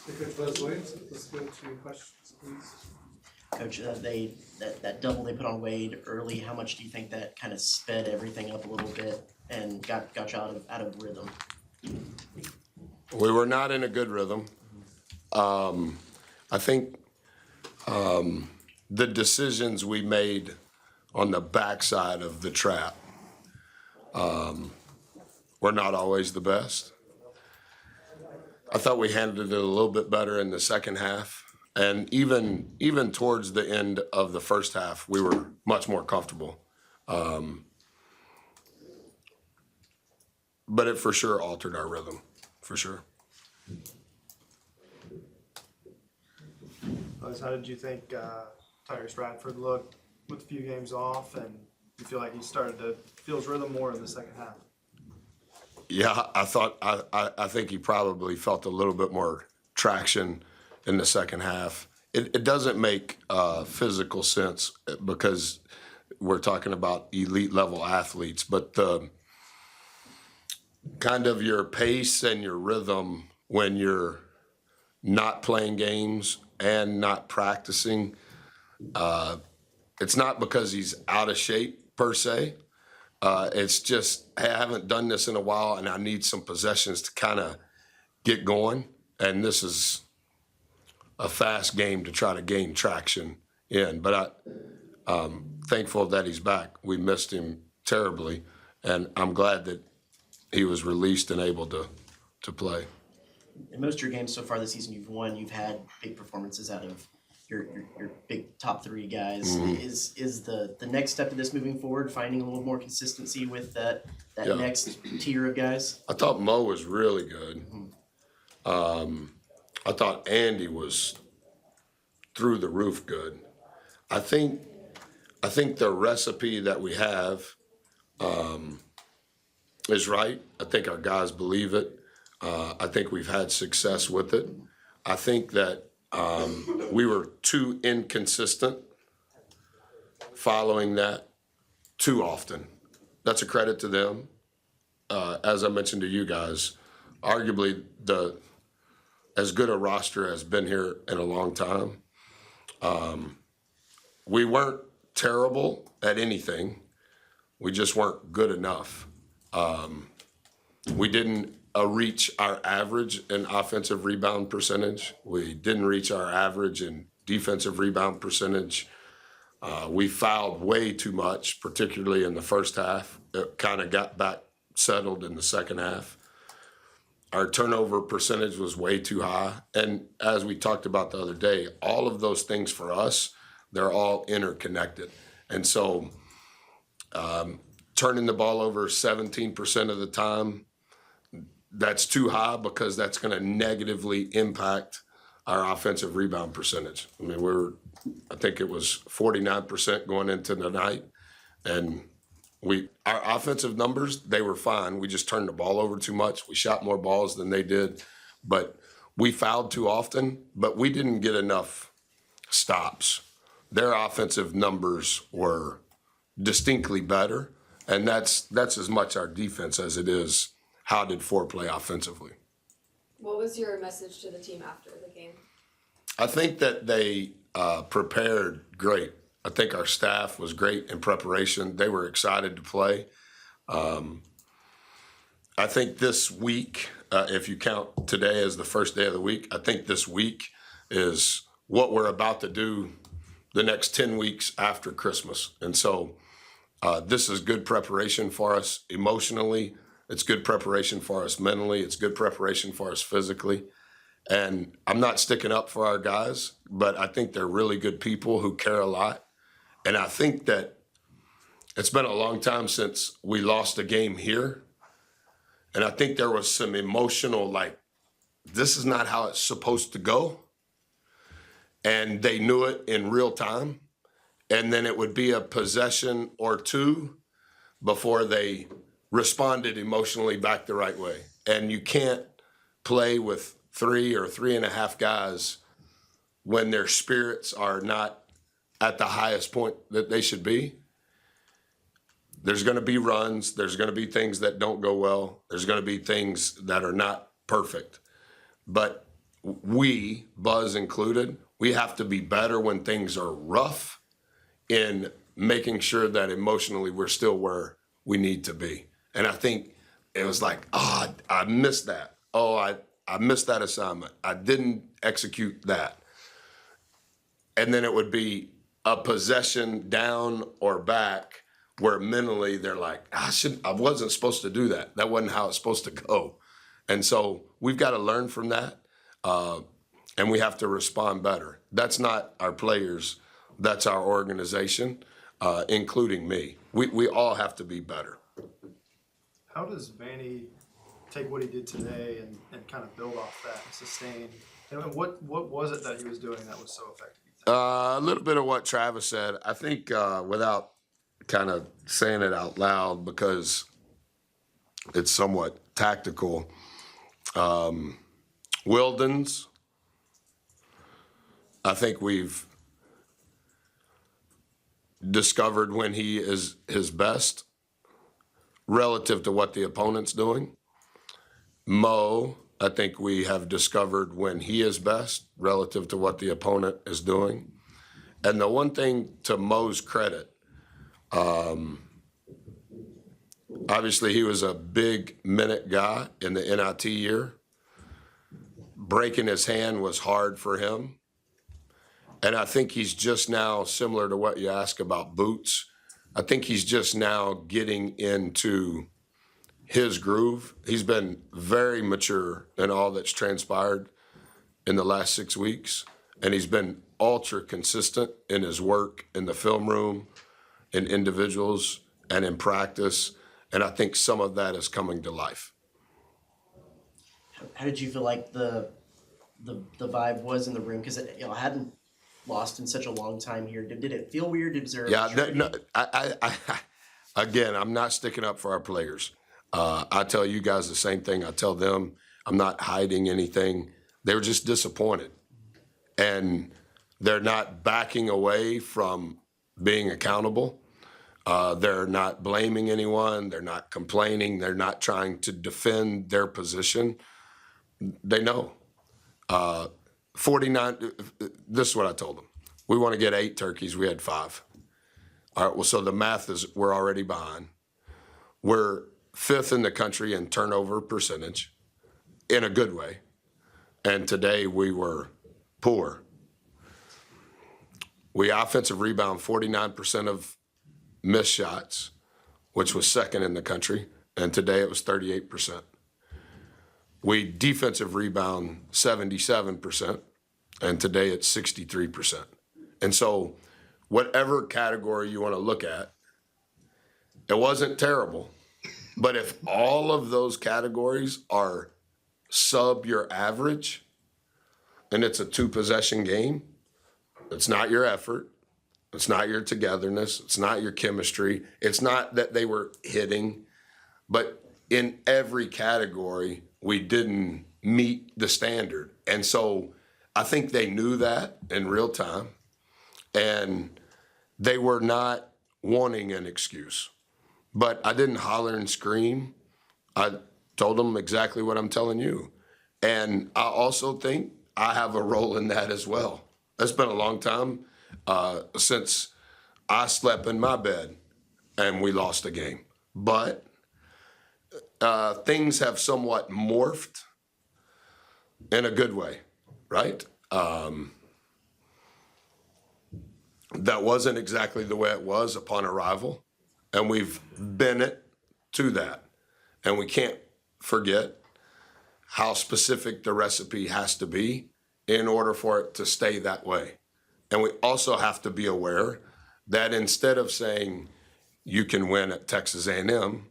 Coach Buzz Williams, let's go to questions, please. Coach, that double they put on Wade early, how much do you think that kind of sped everything up a little bit and got you out of rhythm? We were not in a good rhythm. I think the decisions we made on the backside of the trap were not always the best. I thought we handled it a little bit better in the second half. And even towards the end of the first half, we were much more comfortable. But it for sure altered our rhythm, for sure. How did you think Tyrese Bradford looked with a few games off, and you feel like he started to feel his rhythm more in the second half? Yeah, I think he probably felt a little bit more traction in the second half. It doesn't make physical sense because we're talking about elite level athletes, but the kind of your pace and your rhythm when you're not playing games and not practicing, it's not because he's out of shape per se. It's just, hey, I haven't done this in a while and I need some possessions to kind of get going. And this is a fast game to try to gain traction in. But I'm thankful that he's back. We missed him terribly. And I'm glad that he was released and able to play. In most of your games so far this season you've won, you've had big performances out of your big top three guys. Mm-hmm. Is the next step to this moving forward finding a little more consistency with that Yeah. next tier of guys? I thought Mo was really good. I thought Andy was through the roof good. I think the recipe that we have is right. I think our guys believe it. I think we've had success with it. I think that we were too inconsistent following that too often. That's a credit to them. As I mentioned to you guys, arguably as good a roster has been here in a long time. We weren't terrible at anything. We just weren't good enough. We didn't reach our average in offensive rebound percentage. We didn't reach our average in defensive rebound percentage. We fouled way too much, particularly in the first half. It kind of got back settled in the second half. Our turnover percentage was way too high. And as we talked about the other day, all of those things for us, they're all interconnected. And so turning the ball over 17% of the time, that's too high because that's going to negatively impact our offensive rebound percentage. I mean, I think it was 49% going into the night. And our offensive numbers, they were fine. We just turned the ball over too much. We shot more balls than they did. But we fouled too often, but we didn't get enough stops. Their offensive numbers were distinctly better. And that's as much our defense as it is how did Ford play offensively. What was your message to the team after the game? I think that they prepared great. I think our staff was great in preparation. They were excited to play. I think this week, if you count today as the first day of the week, I think this week is what we're about to do the next 10 weeks after Christmas. And so this is good preparation for us emotionally. It's good preparation for us mentally. It's good preparation for us physically. And I'm not sticking up for our guys, but I think they're really good people who care a lot. And I think that it's been a long time since we lost a game here. And I think there was some emotional, like, this is not how it's supposed to go. And they knew it in real time. And then it would be a possession or two before they responded emotionally back the right way. And you can't play with 3 or 3.5 guys when their spirits are not at the highest point that they should be. There's going to be runs. There's going to be things that don't go well. There's going to be things that are not perfect. But we, Buzz included, we have to be better when things are rough in making sure that emotionally we're still where we need to be. And I think it was like, I missed that. I missed that assignment. I didn't execute that. And then it would be a possession down or back where mentally they're like, I wasn't supposed to do that. That wasn't how it's supposed to go. And so we've got to learn from that, and we have to respond better. That's not our players. That's our organization, including me. We all have to be better. How does Vanny take what he did today and kind of build off that and sustain? And what was it that he was doing that was so effective? A little bit of what Travis said. I think without kind of saying it out loud because it's somewhat tactical, Wildens, I think we've discovered when he is his best relative to what the opponent's doing. Mo, I think we have discovered when he is best relative to what the opponent is doing. And the one thing to Mo's credit, obviously he was a big minute guy in the NIT year. Breaking his hand was hard for him. And I think he's just now, similar to what you ask about Boots, I think he's just now getting into his groove. He's been very mature in all that's transpired in the last 6 weeks. And he's been ultra consistent in his work in the film room, in individuals, and in practice. And I think some of that is coming to life. How did you feel like the vibe was in the room? Because I hadn't lost in such a long time here. Did it feel weird? Again, I'm not sticking up for our players. I tell you guys the same thing. I tell them I'm not hiding anything. They were just disappointed. And they're not backing away from being accountable. They're not blaming anyone. They're not complaining. They're not trying to defend their position. They know. 49, this is what I told them. We want to get 8 turkeys. We had 5. All right, well, so the math is we're already behind. We're 5th in the country in turnover percentage in a good way. And today we were poor. We offensive rebound 49% of missed shots, which was 2nd in the country. And today it was 38%. We defensive rebound 77%, and today it's 63%. And so whatever category you want to look at, it wasn't terrible. But if all of those categories are sub your average, and it's a 2-possession game, it's not your effort, it's not your togetherness, it's not your chemistry, it's not that they were hitting, but in every category, we didn't meet the standard. And so I think they knew that in real time, and they were not wanting an excuse. But I didn't holler and scream. I told them exactly what I'm telling you. And I also think I have a role in that as well. It's been a long time since I slept in my bed and we lost a game. But things have somewhat morphed in a good way, right? That wasn't exactly the way it was upon arrival, and we've been it to that. And we can't forget how specific the recipe has to be in order for it to stay that way. And we also have to be aware that instead of saying you can win at Texas A&M,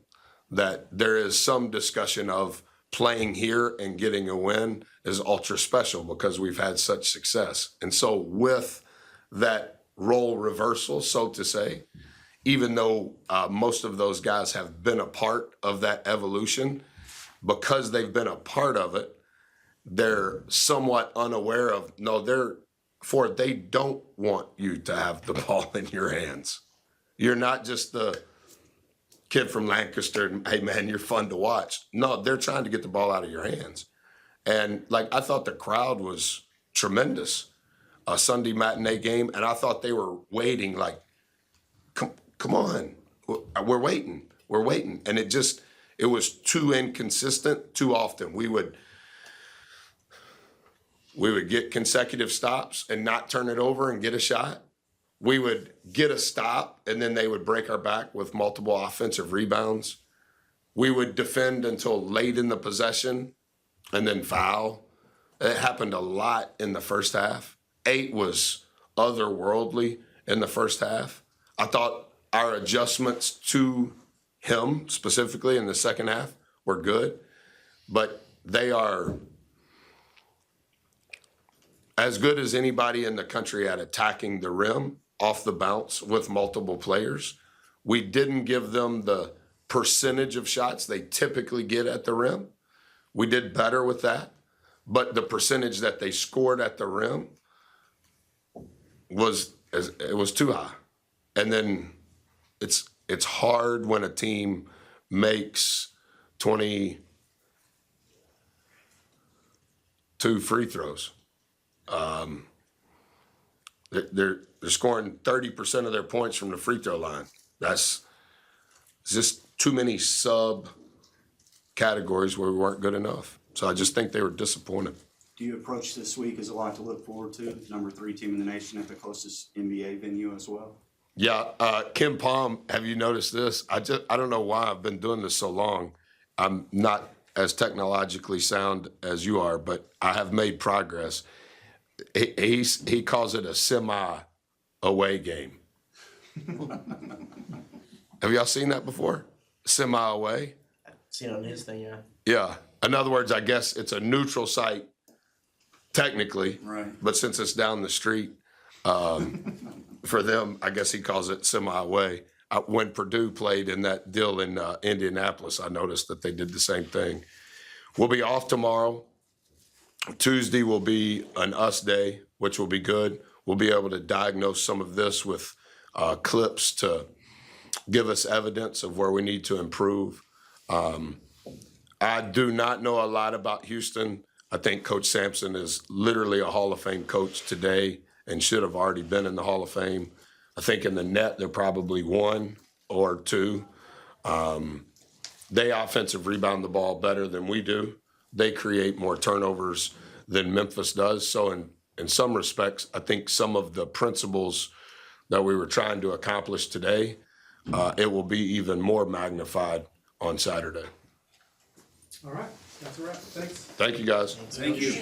that there is some discussion of playing here and getting a win is ultra special because we've had such success. And so with that role reversal, so to say, even though most of those guys have been a part of that evolution, because they've been a part of it, they're somewhat unaware of, they don't want you to have the ball in your hands. You're not just the kid from Lancaster, hey man, you're fun to watch. No, they're trying to get the ball out of your hands. And like, I thought the crowd was tremendous, a Sunday matinee game. And I thought they were waiting like, come on, we're waiting. And it was too inconsistent too often. We would get consecutive stops and not turn it over and get a shot. We would get a stop and then they would break our back with multiple offensive rebounds. We would defend until late in the possession and then foul. It happened a lot in the first half. 8 was otherworldly in the first half. I thought our adjustments to him specifically in the second half were good, but they are as good as anybody in the country at attacking the rim off the bounce with multiple players. We didn't give them the percentage of shots they typically get at the rim. We did better with that, but the percentage that they scored at the rim was too high. And then it's hard when a team makes 22 free throws. They're scoring 30% of their points from the free throw line. That's just too many sub categories where we weren't good enough. So I just think they were disappointed. Do you approach this week as a lot to look forward to? Number 3 team in the nation at the closest NBA venue as well? Yeah, Kim Palm, have you noticed this? I don't know why I've been doing this so long. I'm not as technologically sound as you are, but I have made progress. He calls it a semi-away game. Have y'all seen that before? Semi-away? Seen it on his thing, yeah. Yeah. In other words, I guess it's a neutral site, technically. Right. But since it's down the street, for them, I guess he calls it semi-away. When Purdue played in that deal in Indianapolis, I noticed that they did the same thing. We'll be off tomorrow. Tuesday will be an us day, which will be good. We'll be able to diagnose some of this with clips to give us evidence of where we need to improve. I do not know a lot about Houston. I think Coach Sampson is literally a Hall of Fame coach today and should have already been in the Hall of Fame. I think in the net, they're probably 1 or 2. They offensive rebound the ball better than we do. They create more turnovers than Memphis does. So in some respects, I think some of the principles that we were trying to accomplish today, it will be even more magnified on Saturday. All right, that's a wrap. Thanks. Thank you, guys. Thank you.